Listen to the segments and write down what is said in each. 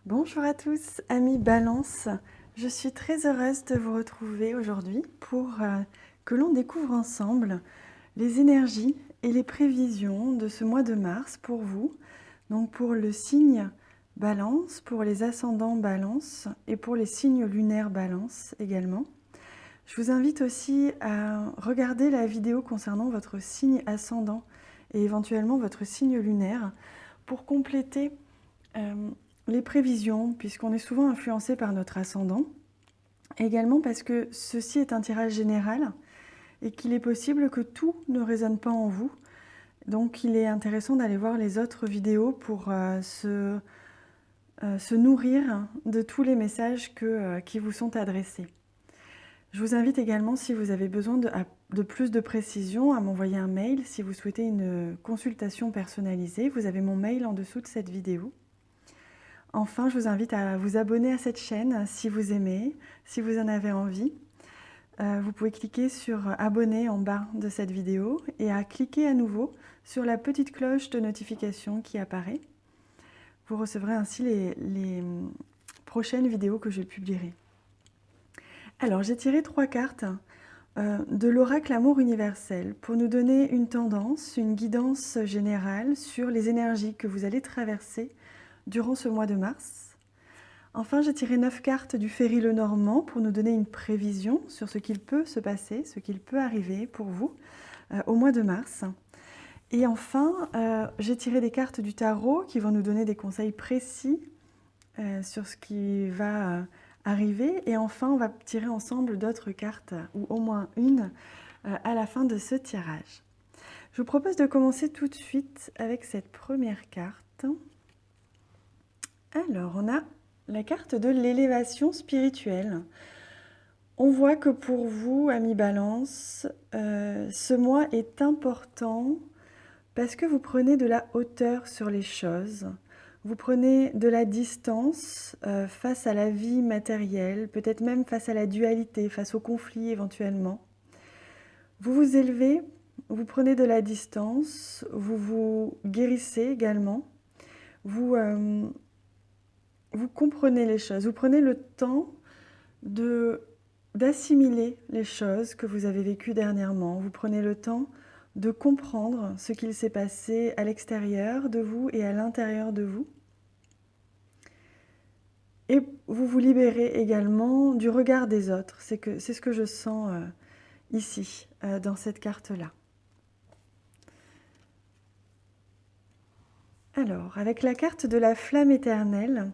Bonjour à tous, amis Balance. Je suis très heureuse de vous retrouver aujourd'hui pour que l'on découvre ensemble les énergies et les prévisions de ce mois de mars pour vous. Donc pour le signe Balance, pour les ascendants Balance et pour les signes lunaires Balance également. Je vous invite aussi à regarder la vidéo concernant votre signe ascendant et éventuellement votre signe lunaire pour compléter les prévisions, puisqu'on est souvent influencé par notre ascendant. Également parce que ceci est un tirage général et qu'il est possible que tout ne résonne pas en vous. Donc il est intéressant d'aller voir les autres vidéos pour se nourrir de tous les messages qui vous sont adressés. Je vous invite également, si vous avez besoin de plus de précision, à m'envoyer un mail si vous souhaitez une consultation personnalisée. Vous avez mon mail en dessous de cette vidéo. Enfin, je vous invite à vous abonner à cette chaîne si vous aimez, si vous en avez envie. Vous pouvez cliquer sur abonner en bas de cette vidéo et à cliquer à nouveau sur la petite cloche de notification qui apparaît. Vous recevrez ainsi les prochaines vidéos que je publierai. Alors, j'ai tiré 3 cartes de l'oracle Amour universel pour nous donner une tendance, une guidance générale sur les énergies que vous allez traverser durant ce mois de mars. Enfin, j'ai tiré 9 cartes du Ferry Lenormand pour nous donner une prévision sur ce qu'il peut se passer, ce qu'il peut arriver pour vous au mois de mars. Et enfin, j'ai tiré des cartes du tarot qui vont nous donner des conseils précis sur ce qui va arriver. Et enfin, on va tirer ensemble d'autres cartes, ou au moins une, à la fin de ce tirage. Je vous propose de commencer tout de suite avec cette première carte. Alors, on a la carte de l'élévation spirituelle. On voit que pour vous, amis Balance, ce mois est important parce que vous prenez de la hauteur sur les choses. Vous prenez de la distance face à la vie matérielle, peut-être même face à la dualité, face au conflit éventuellement. Vous vous élevez, vous prenez de la distance, vous vous guérissez également. Vous comprenez les choses, vous prenez le temps d'assimiler les choses que vous avez vécues dernièrement. Vous prenez le temps de comprendre ce qu'il s'est passé à l'extérieur de vous et à l'intérieur de vous. Et vous vous libérez également du regard des autres. C'est ce que je sens ici, dans cette carte-là. Alors, avec la carte de la flamme éternelle,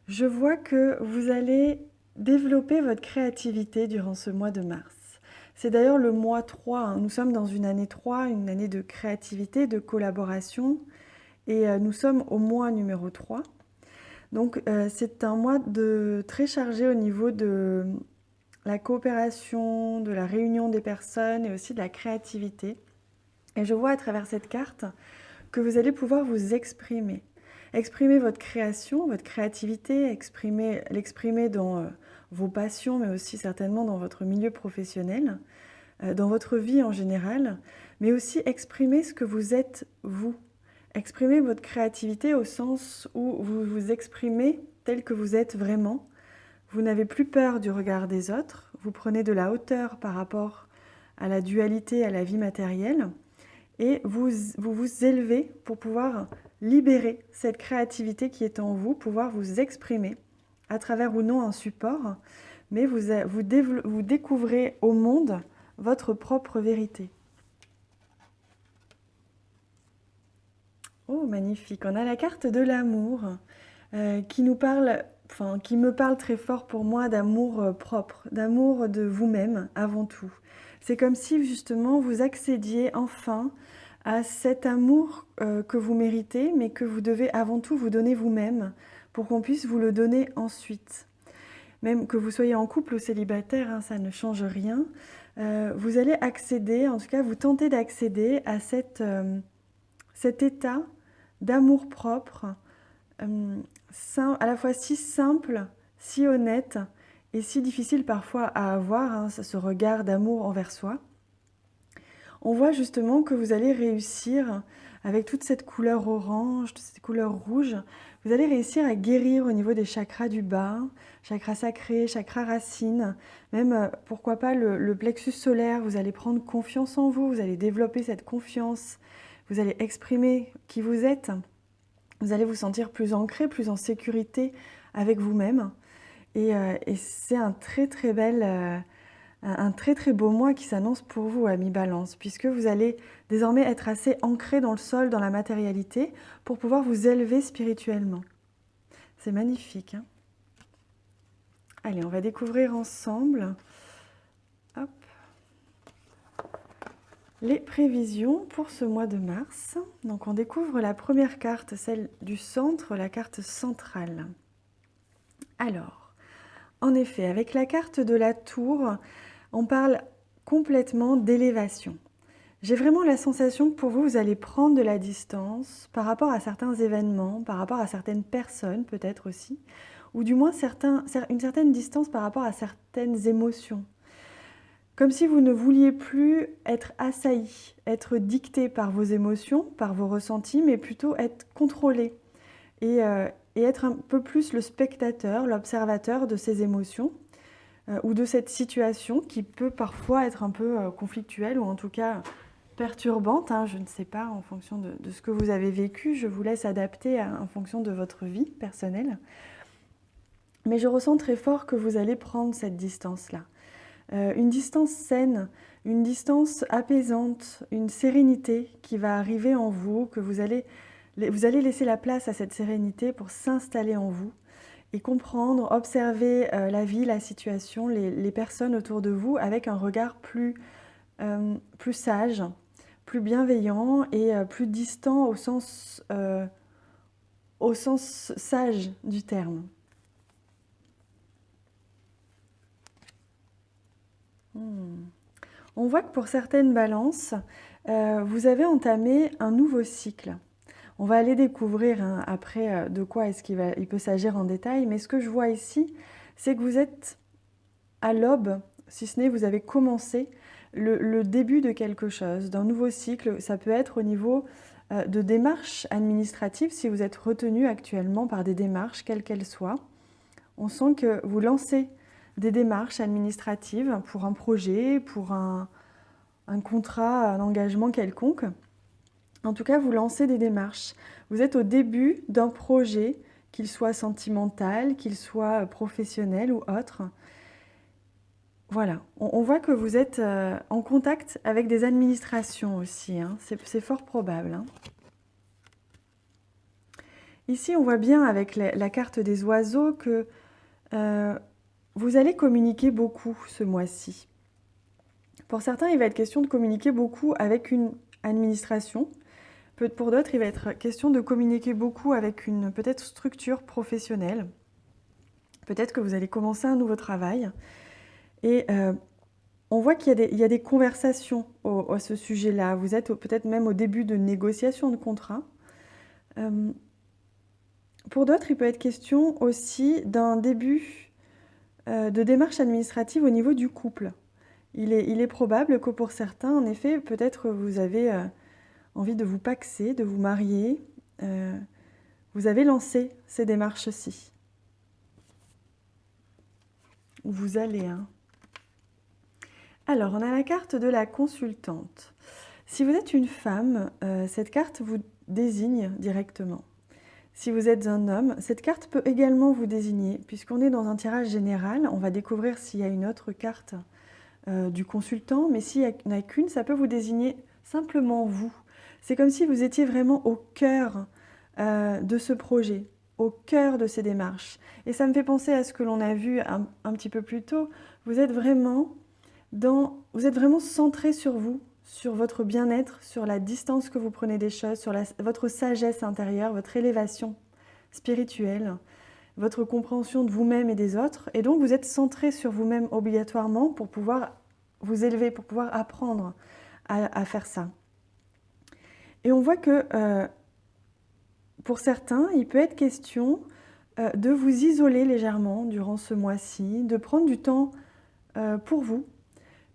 je vois que vous allez développer votre créativité durant ce mois de mars. C'est d'ailleurs le mois 3, hein. Nous sommes dans une année 3, une année de créativité, de collaboration, et nous sommes au mois numéro 3. Donc c'est un mois très chargé au niveau de la coopération, de la réunion des personnes et aussi de la créativité. Et je vois à travers cette carte que vous allez pouvoir vous exprimer. Exprimer votre création, votre créativité, l'exprimer dans vos passions, mais aussi certainement dans votre milieu professionnel, dans votre vie en général, mais aussi exprimer ce que vous êtes vous. Exprimer votre créativité au sens où vous vous exprimez tel que vous êtes vraiment. Vous n'avez plus peur du regard des autres, vous prenez de la hauteur par rapport à la dualité, à la vie matérielle, et vous vous élevez pour pouvoir libérer cette créativité qui est en vous, pouvoir vous exprimer à travers ou non un support, mais vous découvrez au monde votre propre vérité. Oh, magnifique. On a la carte de l'amour qui me parle très fort pour moi d'amour propre, d'amour de vous-même avant tout. C'est comme si justement vous accédiez enfin à cet amour que vous méritez, mais que vous devez avant tout vous donner vous-même pour qu'on puisse vous le donner ensuite. Même que vous soyez en couple ou célibataire, hein, ça ne change rien. Vous allez accéder, en tout cas vous tentez d'accéder à cet état d'amour propre, à la fois si simple, si honnête et si difficile parfois à avoir, hein, ce regard d'amour envers soi. On voit justement que vous allez réussir avec toute cette couleur orange, toute cette couleur rouge, vous allez réussir à guérir au niveau des chakras du bas, chakra sacré, chakra racine, même pourquoi pas le plexus solaire. Vous allez prendre confiance en vous, vous allez développer cette confiance, vous allez exprimer qui vous êtes, vous allez vous sentir plus ancré, plus en sécurité avec vous-même. Et c'est un très très beau mois qui s'annonce pour vous, amis Balance, puisque vous allez désormais être assez ancré dans le sol, dans la matérialité, pour pouvoir vous élever spirituellement. C'est magnifique, hein? Allez, on va découvrir ensemble hop, les prévisions pour ce mois de mars. Donc on découvre la première carte, celle du centre, la carte centrale. Alors, en effet, avec la carte de la tour, on parle complètement d'élévation. J'ai vraiment la sensation que pour vous, vous allez prendre de la distance par rapport à certains événements, par rapport à certaines personnes peut-être aussi, ou du moins une certaine distance par rapport à certaines émotions. Comme si vous ne vouliez plus être assailli, être dicté par vos émotions, par vos ressentis, mais plutôt être contrôlé et être un peu plus le spectateur, l'observateur de ces émotions ou de cette situation qui peut parfois être un peu conflictuelle ou en tout cas perturbante, hein, je ne sais pas, en fonction de ce que vous avez vécu. Je vous laisse adapter en fonction de votre vie personnelle. Mais je ressens très fort que vous allez prendre cette distance-là. Une distance saine, une distance apaisante, une sérénité qui va arriver en vous, que vous allez laisser la place à cette sérénité pour s'installer en vous et comprendre, observer la vie, la situation, les personnes autour de vous avec un regard plus sage, plus bienveillant et plus distant au sens sage du terme. On voit que pour certaines balances, vous avez entamé un nouveau cycle. On va aller découvrir après de quoi est-ce qu'il peut s'agir en détail, mais ce que je vois ici, c'est que vous êtes à l'aube, si ce n'est vous avez commencé le début de quelque chose, d'un nouveau cycle. Ça peut être au niveau de démarches administratives, si vous êtes retenu actuellement par des démarches, quelles qu'elles soient. On sent que vous lancez des démarches administratives pour un projet, pour un contrat, un engagement quelconque. En tout cas, vous lancez des démarches. Vous êtes au début d'un projet, qu'il soit sentimental, qu'il soit professionnel ou autre. Voilà, on voit que vous êtes en contact avec des administrations aussi, hein. C'est fort probable, hein. Ici, on voit bien avec la carte des oiseaux que vous allez communiquer beaucoup ce mois-ci. Pour certains, il va être question de communiquer beaucoup avec une administration. Pour d'autres, il va être question de communiquer beaucoup avec une peut-être structure professionnelle. Peut-être que vous allez commencer un nouveau travail. Et on voit qu'il y a des conversations à ce sujet-là. Vous êtes peut-être même au début de négociation de contrat. Pour d'autres, il peut être question aussi d'un début de démarche administrative au niveau du couple. Il est probable que pour certains, en effet, peut-être vous avez envie de vous paxer, de vous marier. Vous avez lancé ces démarches-ci. Vous allez, hein. Alors, on a la carte de la consultante. Si vous êtes une femme, cette carte vous désigne directement. Si vous êtes un homme, cette carte peut également vous désigner, puisqu'on est dans un tirage général. On va découvrir s'il y a une autre carte du consultant, mais s'il n'y en a qu'une, ça peut vous désigner simplement vous. C'est comme si vous étiez vraiment au cœur de ce projet, au cœur de ces démarches. Et ça me fait penser à ce que l'on a vu un petit peu plus tôt. Vous êtes vraiment centré sur vous, sur votre bien-être, sur la distance que vous prenez des choses, sur votre sagesse intérieure, votre élévation spirituelle, votre compréhension de vous-même et des autres. Et donc, vous êtes centré sur vous-même obligatoirement pour pouvoir vous élever, pour pouvoir apprendre à faire ça. Et on voit que pour certains, il peut être question de vous isoler légèrement durant ce mois-ci, de prendre du temps pour vous,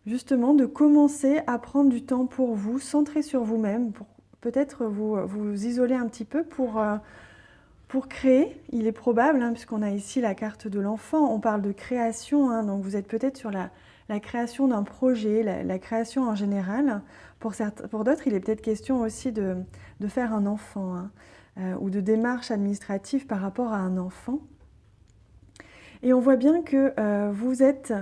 justement de commencer à prendre du temps pour vous, centré sur vous-même, pour peut-être vous isoler un petit peu pour créer. Il est probable, hein, puisqu'on a ici la carte de l'enfant, on parle de création, hein, donc vous êtes peut-être sur la création d'un projet, la création en général. Pour d'autres, il est peut-être question aussi de faire un enfant, hein, ou de démarches administratives par rapport à un enfant. Et on voit bien que vous êtes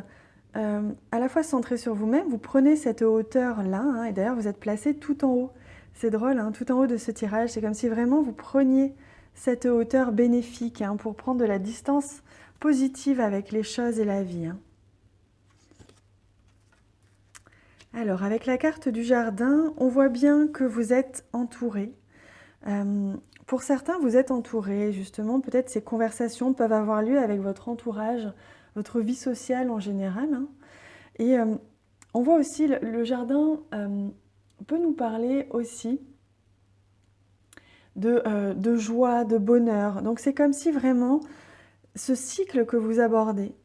à la fois centré sur vous-même, vous prenez cette hauteur-là, hein, et d'ailleurs vous êtes placé tout en haut. C'est drôle, hein, tout en haut de ce tirage, c'est comme si vraiment vous preniez cette hauteur bénéfique, hein, pour prendre de la distance positive avec les choses et la vie, hein. Alors, avec la carte du jardin, on voit bien que vous êtes entouré. Pour certains, vous êtes entouré, justement, peut-être ces conversations peuvent avoir lieu avec votre entourage, votre vie sociale en général, hein. Et on voit aussi le jardin peut nous parler aussi de joie, de bonheur. Donc c'est comme si vraiment ce cycle que vous abordez,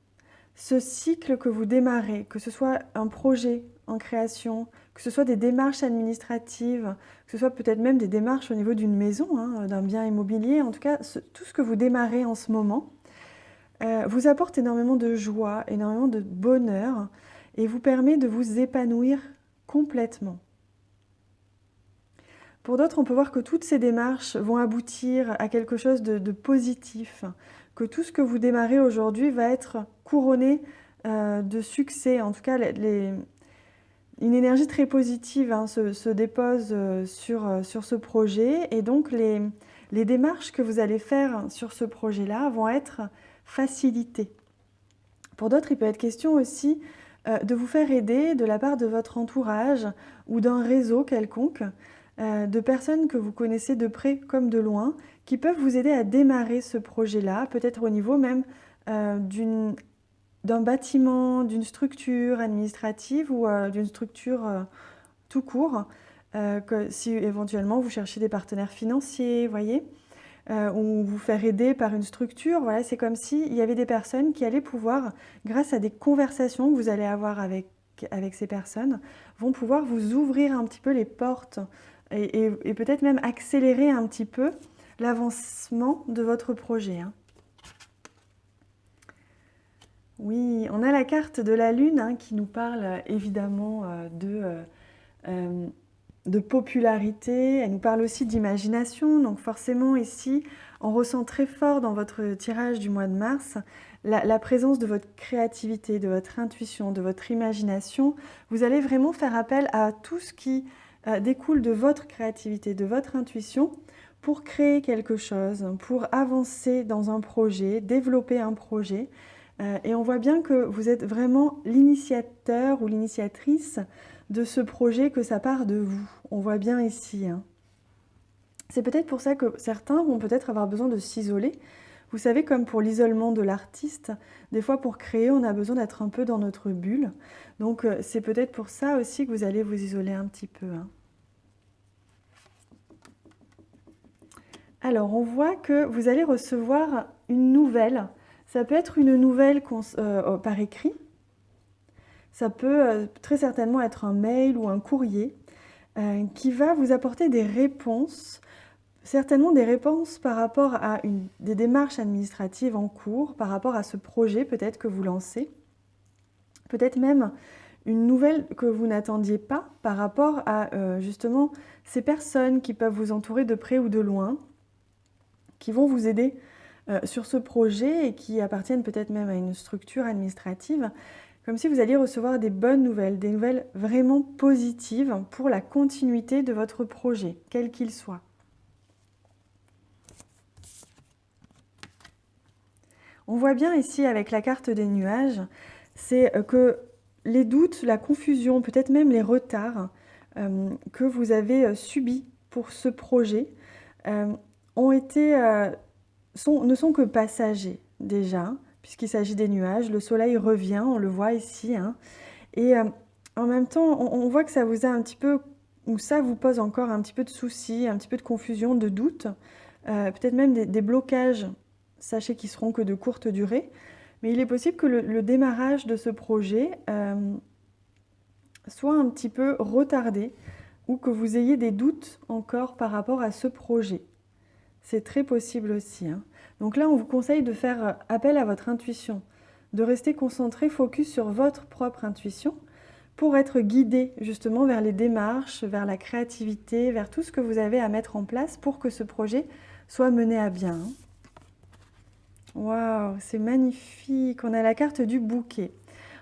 ce cycle que vous démarrez, que ce soit un projet en création, que ce soit des démarches administratives, que ce soit peut-être même des démarches au niveau d'une maison, hein, d'un bien immobilier, en tout cas tout ce que vous démarrez en ce moment, vous apporte énormément de joie, énormément de bonheur et vous permet de vous épanouir complètement. Pour d'autres, on peut voir que toutes ces démarches vont aboutir à quelque chose de positif, que tout ce que vous démarrez aujourd'hui va être couronné de succès. En tout cas, une énergie très positive, hein, se dépose sur ce projet et donc les démarches que vous allez faire sur ce projet-là vont être facilitées. Pour d'autres, il peut être question aussi de vous faire aider de la part de votre entourage ou d'un réseau quelconque, de personnes que vous connaissez de près comme de loin, qui peuvent vous aider à démarrer ce projet-là, peut-être au niveau même d'un bâtiment, d'une structure administrative ou d'une structure tout court, que si éventuellement vous cherchez des partenaires financiers, voyez, ou vous faire aider par une structure. Voilà, c'est comme s'il y avait des personnes qui allaient pouvoir, grâce à des conversations que vous allez avoir avec ces personnes, vont pouvoir vous ouvrir un petit peu les portes et peut-être même accélérer un petit peu l'avancement de votre projet, hein. Oui, on a la carte de la Lune, hein, qui nous parle évidemment de popularité, elle nous parle aussi d'imagination, donc forcément ici, on ressent très fort dans votre tirage du mois de mars la présence de votre créativité, de votre intuition, de votre imagination. Vous allez vraiment faire appel à tout ce qui découle de votre créativité, de votre intuition, pour créer quelque chose, pour avancer dans un projet, développer un projet. Et on voit bien que vous êtes vraiment l'initiateur ou l'initiatrice de ce projet, que ça part de vous. On voit bien ici, hein. C'est peut-être pour ça que certains vont peut-être avoir besoin de s'isoler. Vous savez, comme pour l'isolement de l'artiste, des fois pour créer, on a besoin d'être un peu dans notre bulle. Donc c'est peut-être pour ça aussi que vous allez vous isoler un petit peu, hein. Alors, on voit que vous allez recevoir une nouvelle. Ça peut être une nouvelle par écrit. Ça peut très certainement être un mail ou un courrier qui va vous apporter des réponses, certainement des réponses par rapport à des démarches administratives en cours, par rapport à ce projet peut-être que vous lancez. Peut-être même une nouvelle que vous n'attendiez pas par rapport à justement ces personnes qui peuvent vous entourer de près ou de loin, qui vont vous aider sur ce projet et qui appartiennent peut-être même à une structure administrative, comme si vous alliez recevoir des bonnes nouvelles, des nouvelles vraiment positives pour la continuité de votre projet, quel qu'il soit. On voit bien ici avec la carte des nuages, c'est que les doutes, la confusion, peut-être même les retards que vous avez subis pour ce projet ne sont que passagers déjà, puisqu'il s'agit des nuages. Le soleil revient, on le voit ici, hein. Et en même temps, on voit que ça vous a un petit peu, ou ça vous pose encore un petit peu de soucis, un petit peu de confusion, de doute, peut-être même des blocages, sachez qu'ils seront que de courte durée. Mais il est possible que le démarrage de ce projet soit un petit peu retardé ou que vous ayez des doutes encore par rapport à ce projet. C'est très possible aussi, hein. Donc là, on vous conseille de faire appel à votre intuition, de rester concentré, focus sur votre propre intuition pour être guidé justement vers les démarches, vers la créativité, vers tout ce que vous avez à mettre en place pour que ce projet soit mené à bien. Waouh, c'est magnifique! On a la carte du bouquet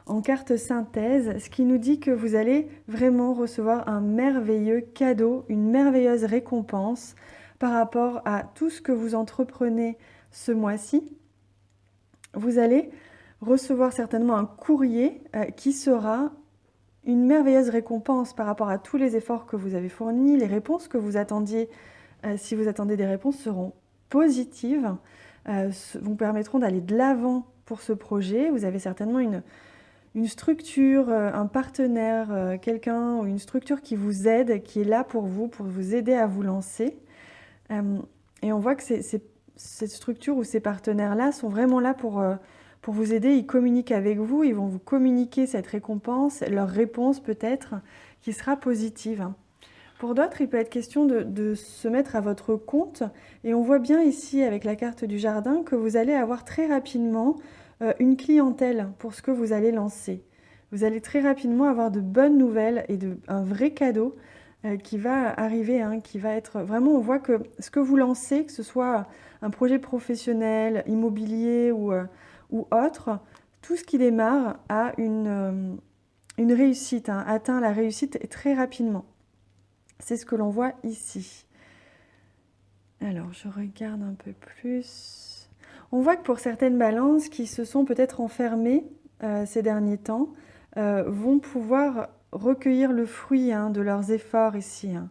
en carte synthèse, ce qui nous dit que vous allez vraiment recevoir un merveilleux cadeau, une merveilleuse récompense par rapport à tout ce que vous entreprenez ce mois-ci. Vous allez recevoir certainement un courrier qui sera une merveilleuse récompense par rapport à tous les efforts que vous avez fournis. Les réponses que vous attendiez, si vous attendez des réponses, seront positives, vous permettront d'aller de l'avant pour ce projet. Vous avez certainement une structure, un partenaire, quelqu'un ou une structure qui vous aide, qui est là pour vous aider à vous lancer. Et on voit que cette structure ou ces partenaires-là sont vraiment là pour vous aider. Ils communiquent avec vous, ils vont vous communiquer cette récompense, leur réponse peut-être, qui sera positive. Pour d'autres, il peut être question de se mettre à votre compte. Et on voit bien ici, avec la carte du jardin, que vous allez avoir très rapidement une clientèle pour ce que vous allez lancer. Vous allez très rapidement avoir de bonnes nouvelles et un vrai cadeau qui va arriver, hein, qui va être... Vraiment, on voit que ce que vous lancez, que ce soit un projet professionnel, immobilier ou autre, tout ce qui démarre a une réussite, hein, atteint la réussite très rapidement. C'est ce que l'on voit ici. Alors, je regarde un peu plus. On voit que pour certaines balances qui se sont peut-être enfermées ces derniers temps, vont pouvoir recueillir le fruit, hein, de leurs efforts ici, hein.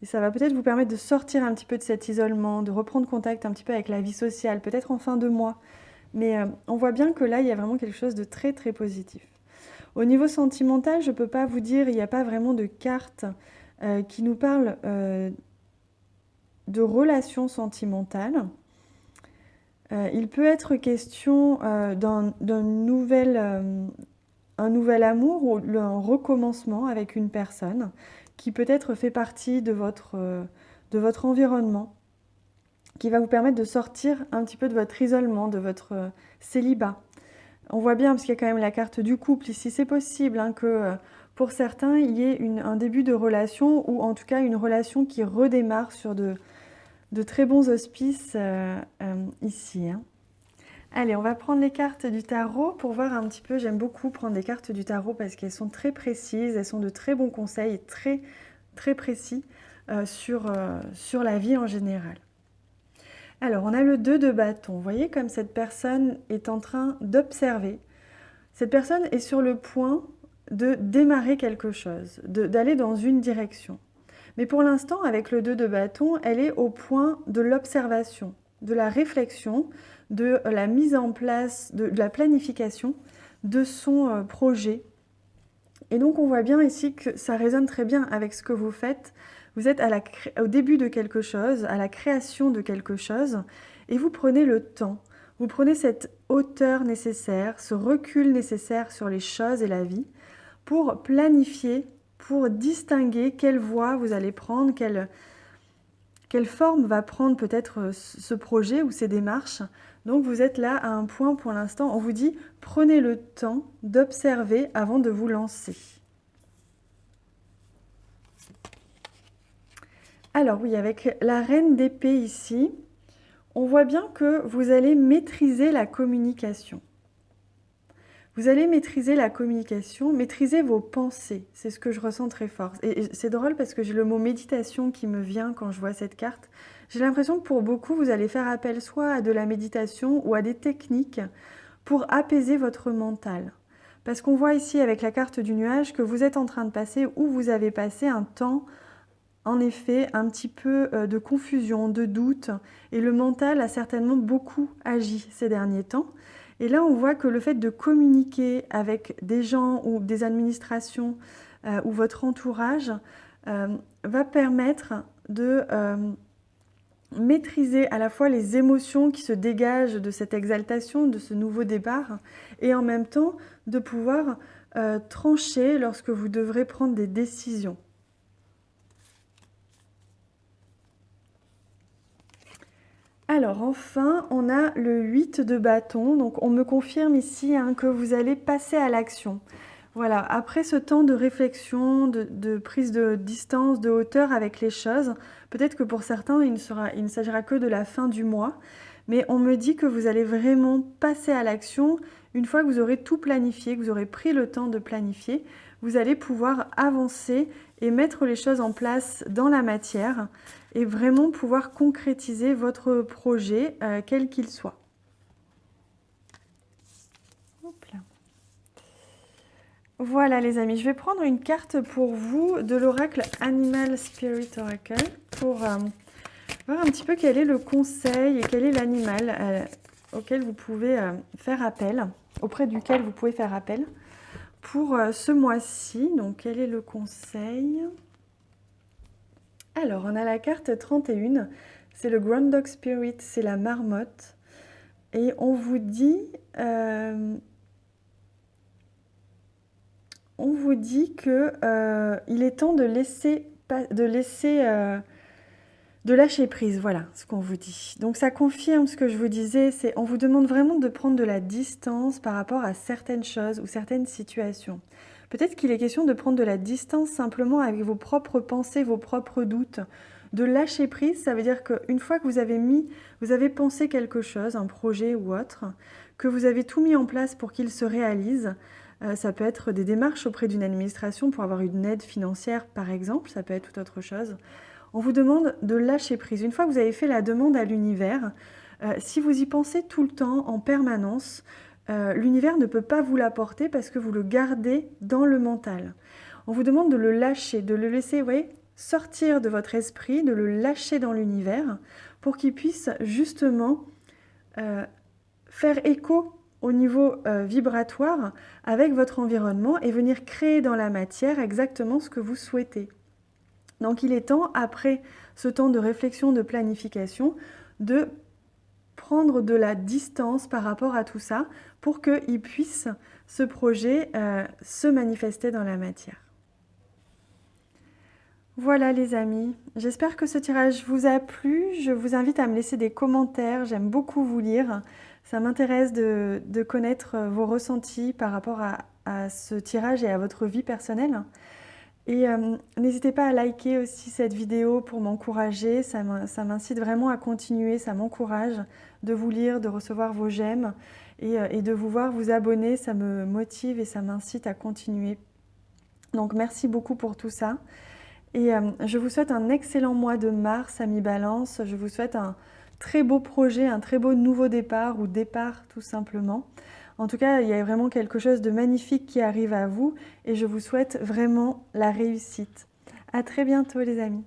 Et ça va peut-être vous permettre de sortir un petit peu de cet isolement, de reprendre contact un petit peu avec la vie sociale, peut-être en fin de mois. Mais on voit bien que là, il y a vraiment quelque chose de très très positif. Au niveau sentimental, je ne peux pas vous dire, il n'y a pas vraiment de carte qui nous parle de relations sentimentales. Il peut être question d'un nouvel amour ou un recommencement avec une personne qui peut-être fait partie de votre environnement, qui va vous permettre de sortir un petit peu de votre isolement, de votre célibat. On voit bien, parce qu'il y a quand même la carte du couple ici, c'est possible, hein, que pour certains, il y ait un début de relation, ou en tout cas une relation qui redémarre sur de très bons auspices ici, hein. Allez, on va prendre les cartes du tarot pour voir un petit peu. J'aime beaucoup prendre des cartes du tarot parce qu'elles sont très précises, elles sont de très bons conseils et très, très précis sur la vie en général. Alors, on a le 2 de bâton. Vous voyez comme cette personne est en train d'observer. Cette personne est sur le point de démarrer quelque chose, d'aller dans une direction. Mais pour l'instant, avec le 2 de bâton, elle est au point de l'observation, de la réflexion, de la mise en place, de la planification de son projet. Et donc, on voit bien ici que ça résonne très bien avec ce que vous faites. Vous êtes au début de quelque chose, à la création de quelque chose, et vous prenez le temps. Vous prenez cette hauteur nécessaire, ce recul nécessaire sur les choses et la vie, pour planifier, pour distinguer quelle voie vous allez prendre, quelle forme va prendre peut-être ce projet ou ces démarches. Donc vous êtes là à un point pour l'instant, on vous dit prenez le temps d'observer avant de vous lancer. Alors oui, avec la reine d'épée ici, on voit bien que vous allez maîtriser la communication. Vous allez maîtriser la communication, maîtriser vos pensées. C'est ce que je ressens très fort. Et c'est drôle parce que j'ai le mot méditation qui me vient quand je vois cette carte. J'ai l'impression que pour beaucoup, vous allez faire appel soit à de la méditation ou à des techniques pour apaiser votre mental. Parce qu'on voit ici avec la carte du nuage que vous êtes en train de passer ou vous avez passé un temps, en effet, un petit peu de confusion, de doute. Et le mental a certainement beaucoup agi ces derniers temps. Et là, on voit que le fait de communiquer avec des gens ou des administrations ou votre entourage va permettre de maîtriser à la fois les émotions qui se dégagent de cette exaltation, de ce nouveau départ, et en même temps de pouvoir trancher lorsque vous devrez prendre des décisions. Alors enfin, on a le 8 de bâton. Donc on me confirme ici hein, que vous allez passer à l'action. Voilà, après ce temps de réflexion, de prise de distance, de hauteur avec les choses, peut-être que pour certains, il ne s'agira que de la fin du mois, mais on me dit que vous allez vraiment passer à l'action une fois que vous aurez tout planifié, que vous aurez pris le temps de planifier, vous allez pouvoir avancer et mettre les choses en place dans la matière et vraiment pouvoir concrétiser votre projet, quel qu'il soit. Hop là. Voilà les amis, je vais prendre une carte pour vous de l'oracle Animal Spirit Oracle pour voir un petit peu quel est le conseil et quel est l'animal auquel vous pouvez faire appel, auprès duquel vous pouvez faire appel pour ce mois-ci. Donc quel est le conseil? Alors on a la carte 31, c'est le Ground Dog Spirit, c'est la marmotte. Et on vous dit... on vous dit que il est temps de lâcher prise, voilà ce qu'on vous dit. Donc ça confirme ce que je vous disais, c'est on vous demande vraiment de prendre de la distance par rapport à certaines choses ou certaines situations. Peut-être qu'il est question de prendre de la distance simplement avec vos propres pensées, vos propres doutes. De lâcher prise, ça veut dire qu'une fois que vous avez pensé quelque chose, un projet ou autre, que vous avez tout mis en place pour qu'il se réalise, ça peut être des démarches auprès d'une administration pour avoir une aide financière par exemple, ça peut être toute autre chose. On vous demande de lâcher prise. Une fois que vous avez fait la demande à l'univers, si vous y pensez tout le temps, en permanence, l'univers ne peut pas vous l'apporter parce que vous le gardez dans le mental. On vous demande de le lâcher, de le laisser, vous voyez, sortir de votre esprit, de le lâcher dans l'univers pour qu'il puisse justement faire écho au niveau vibratoire avec votre environnement et venir créer dans la matière exactement ce que vous souhaitez. Donc il est temps, après ce temps de réflexion, de planification, de prendre de la distance par rapport à tout ça pour qu'il puisse, ce projet, se manifester dans la matière. Voilà les amis, j'espère que ce tirage vous a plu. Je vous invite à me laisser des commentaires, j'aime beaucoup vous lire. Ça m'intéresse de connaître vos ressentis par rapport à ce tirage et à votre vie personnelle. Et n'hésitez pas à liker aussi cette vidéo pour m'encourager, ça m'incite vraiment à continuer, ça m'encourage de vous lire, de recevoir vos j'aime et de vous voir vous abonner, ça me motive et ça m'incite à continuer. Donc merci beaucoup pour tout ça. Et je vous souhaite un excellent mois de mars, amis Balance. Je vous souhaite un très beau projet, un très beau nouveau départ ou départ tout simplement. En tout cas, il y a vraiment quelque chose de magnifique qui arrive à vous et je vous souhaite vraiment la réussite. À très bientôt les amis.